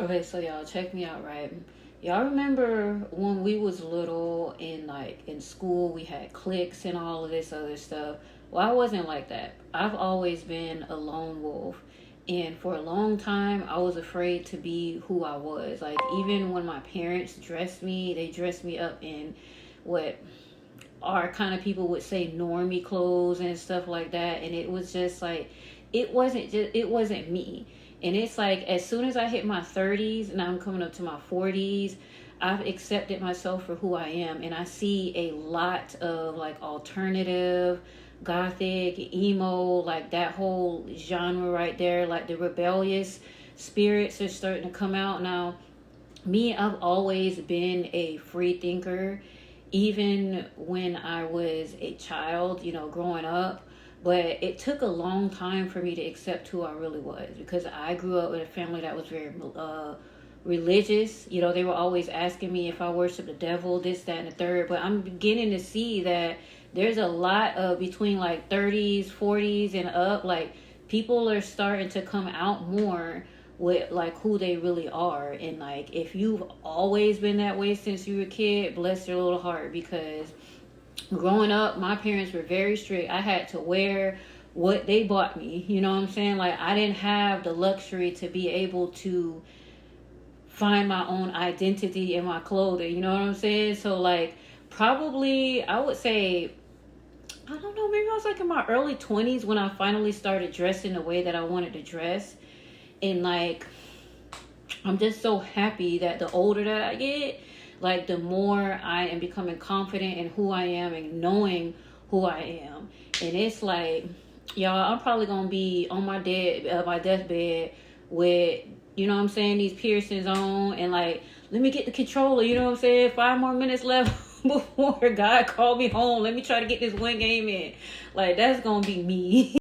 Okay, so y'all check me out, right? Y'all remember when we was little and like in school we had cliques and all of this other stuff? Well, I wasn't like that. I've always been a lone wolf. And for a long time, I was afraid to be who I was. Like, even when my parents dressed me, they dressed me up in what our kind of people would say normie clothes and stuff like that. And it was just like, it wasn't me. And it's like, as soon as I hit my 30s and I'm coming up to my 40s, I've accepted myself for who I am. And I see a lot of like alternative, gothic, emo, like that whole genre right there, like the rebellious spirits are starting to come out now. Me, I've always been a free thinker, even when I was a child, growing up. But it took a long time for me to accept who I really was, because I grew up with a family that was very religious. They were always asking me if I worship the devil, this, that, and the third. But I'm beginning to see that there's a lot of between like 30s, 40s, and up. Like, people are starting to come out more with like who they really are. And like, if you've always been that way since you were a kid, bless your little heart, because growing up my parents were very strict. I had to wear what they bought me, you know what I'm saying? Like, I didn't have the luxury to be able to find my own identity in my clothing, you know what I'm saying? So like, probably I would say, I don't know, maybe I was like in my early 20s when I finally started dressing the way that I wanted to dress. And like, I'm just so happy that the older that I get, like the more I am becoming confident in who I am and knowing who I am. And it's like, y'all, I'm probably gonna be on my deathbed with, you know what I'm saying, these piercings on, and like, let me get the controller, you know what I'm saying, 5 more minutes left before God called me home. Let me try to get this one game in. Like, that's gonna be me.